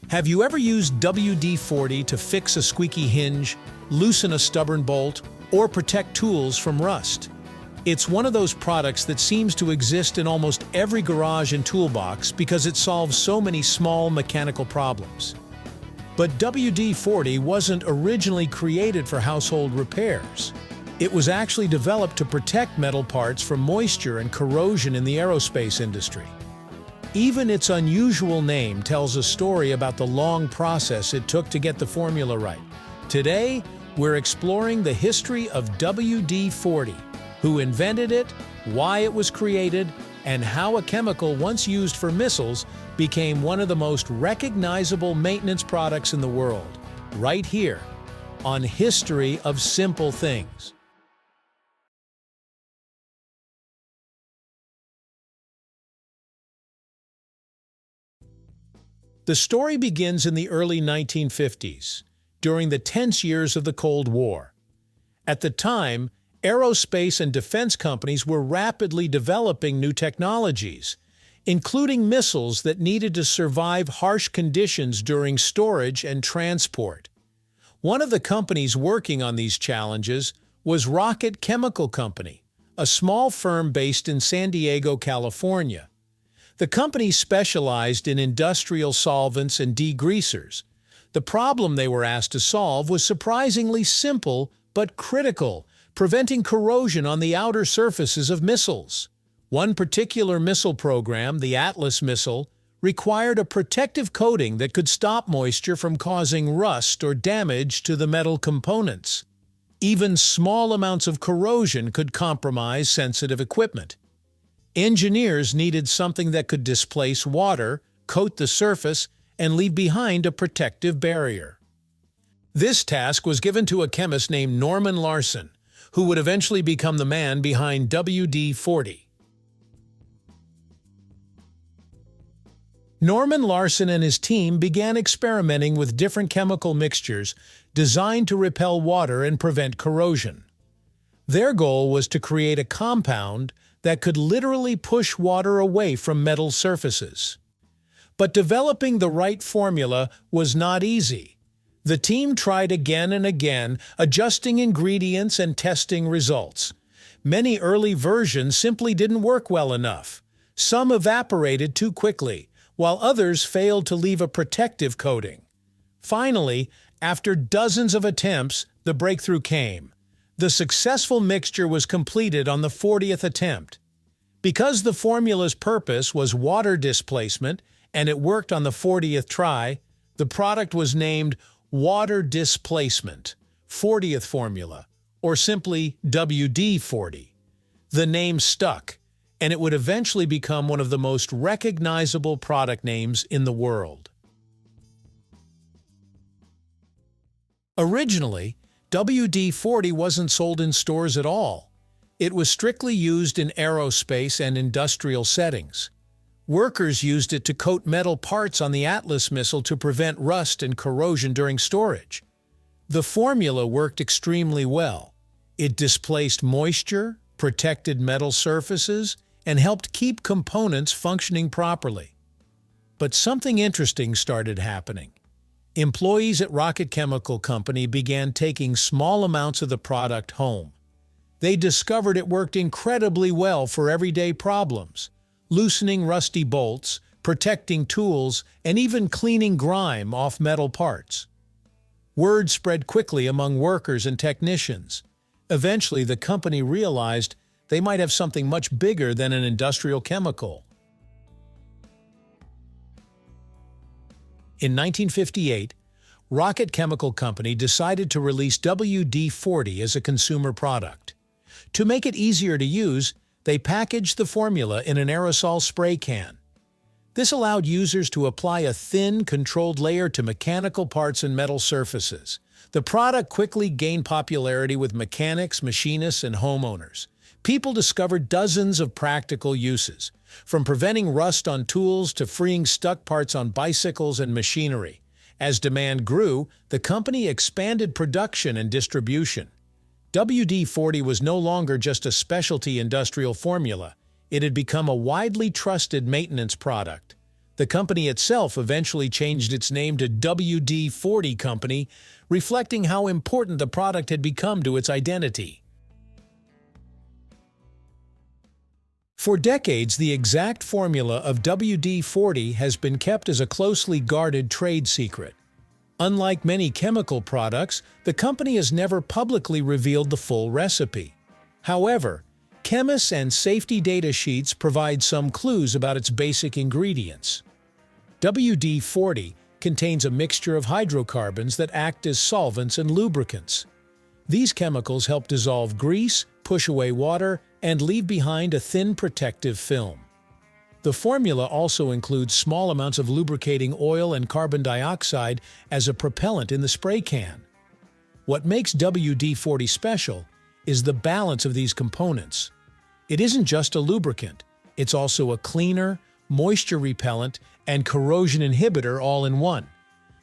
Have you ever used WD-40 to fix a squeaky hinge, loosen a stubborn bolt, or protect tools from rust? It's one of those products that seems to exist in almost every garage and toolbox because it solves so many small mechanical problems. But WD-40 wasn't originally created for household repairs. It was actually developed to protect metal parts from moisture and corrosion in the aerospace industry. Even its unusual name tells a story about the long process it took to get the formula right. Today, we're exploring the history of WD-40, who invented it, why it was created, and how a chemical once used for missiles became one of the most recognizable maintenance products in the world, right here on History of Simple Things. The story begins in the early 1950s, during the tense years of the Cold War. At the time, aerospace and defense companies were rapidly developing new technologies, including missiles that needed to survive harsh conditions during storage and transport. One of the companies working on these challenges was Rocket Chemical Company, a small firm based in San Diego, California. The company specialized in industrial solvents and degreasers. The problem they were asked to solve was surprisingly simple but critical, preventing corrosion on the outer surfaces of missiles. One particular missile program, the Atlas missile, required a protective coating that could stop moisture from causing rust or damage to the metal components. Even small amounts of corrosion could compromise sensitive equipment. Engineers needed something that could displace water, coat the surface, and leave behind a protective barrier. This task was given to a chemist named Norm Larsen, who would eventually become the man behind WD-40. Norm Larsen and his team began experimenting with different chemical mixtures designed to repel water and prevent corrosion. Their goal was to create a compound that could literally push water away from metal surfaces. But developing the right formula was not easy. The team tried again and again, adjusting ingredients and testing results. Many early versions simply didn't work well enough. Some evaporated too quickly, while others failed to leave a protective coating. Finally, after dozens of attempts, the breakthrough came. The successful mixture was completed on the 40th attempt. Because the formula's purpose was water displacement and it worked on the 40th try, the product was named Water Displacement 40th Formula, or simply WD-40. The name stuck, and it would eventually become one of the most recognizable product names in the world. Originally, WD-40 wasn't sold in stores at all. It was strictly used in aerospace and industrial settings. Workers used it to coat metal parts on the Atlas missile to prevent rust and corrosion during storage. The formula worked extremely well. It displaced moisture, protected metal surfaces, and helped keep components functioning properly. But something interesting started happening. Employees at Rocket Chemical Company began taking small amounts of the product home. They discovered it worked incredibly well for everyday problems, loosening rusty bolts, protecting tools, and even cleaning grime off metal parts. Word spread quickly among workers and technicians. Eventually, the company realized they might have something much bigger than an industrial chemical. In 1958, Rocket Chemical Company decided to release WD-40 as a consumer product. To make it easier to use, they packaged the formula in an aerosol spray can. This allowed users to apply a thin, controlled layer to mechanical parts and metal surfaces. The product quickly gained popularity with mechanics, machinists, and homeowners. People discovered dozens of practical uses, from preventing rust on tools to freeing stuck parts on bicycles and machinery. As demand grew, the company expanded production and distribution. WD-40 was no longer just a specialty industrial formula. It had become a widely trusted maintenance product. The company itself eventually changed its name to WD-40 Company, reflecting how important the product had become to its identity. For decades, the exact formula of WD-40 has been kept as a closely guarded trade secret. Unlike many chemical products, the company has never publicly revealed the full recipe. However, chemists and safety data sheets provide some clues about its basic ingredients. WD-40 contains a mixture of hydrocarbons that act as solvents and lubricants. These chemicals help dissolve grease, push away water, and leave behind a thin protective film. The formula also includes small amounts of lubricating oil and carbon dioxide as a propellant in the spray can. What makes WD-40 special is the balance of these components. It isn't just a lubricant, it's also a cleaner, moisture repellent, and corrosion inhibitor all in one.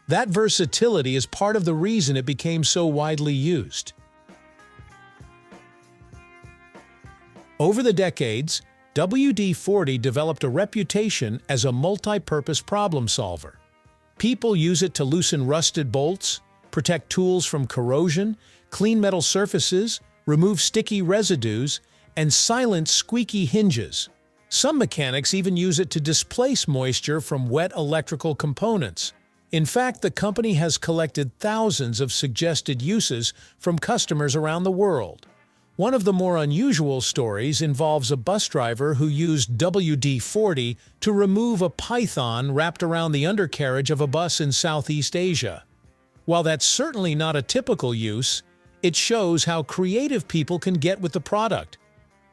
That versatility is part of the reason it became so widely used. Over the decades, WD-40 developed a reputation as a multi-purpose problem solver. People use it to loosen rusted bolts, protect tools from corrosion, clean metal surfaces, remove sticky residues, and silence squeaky hinges. Some mechanics even use it to displace moisture from wet electrical components. In fact, the company has collected thousands of suggested uses from customers around the world. One of the more unusual stories involves a bus driver who used WD-40 to remove a python wrapped around the undercarriage of a bus in Southeast Asia. While that's certainly not a typical use, it shows how creative people can get with the product.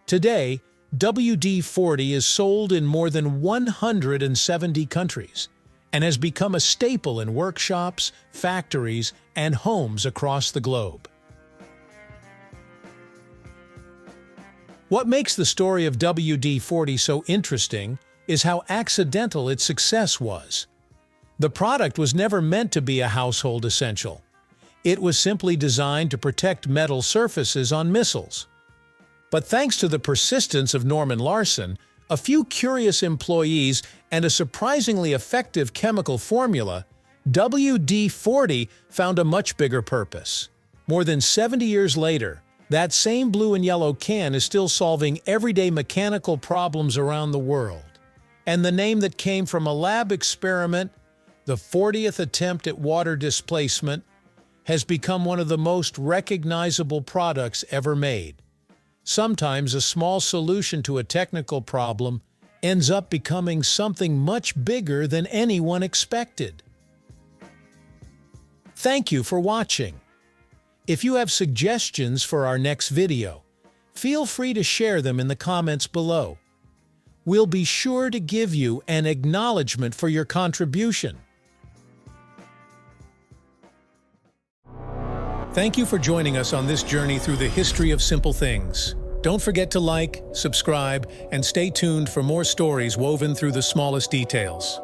Today, WD-40 is sold in more than 170 countries and has become a staple in workshops, factories, and homes across the globe. What makes the story of WD-40 so interesting is how accidental its success was. The product was never meant to be a household essential. It was simply designed to protect metal surfaces on missiles. But thanks to the persistence of Norm Larsen, a few curious employees, and a surprisingly effective chemical formula, WD-40 found a much bigger purpose. More than 70 years later, that same blue and yellow can is still solving everyday mechanical problems around the world. And the name that came from a lab experiment, the 40th attempt at water displacement, has become one of the most recognizable products ever made. Sometimes a small solution to a technical problem ends up becoming something much bigger than anyone expected. Thank you for watching. If you have suggestions for our next video, feel free to share them in the comments below. We'll be sure to give you an acknowledgement for your contribution. Thank you for joining us on this journey through the history of simple things. Don't forget to like, subscribe, and stay tuned for more stories woven through the smallest details.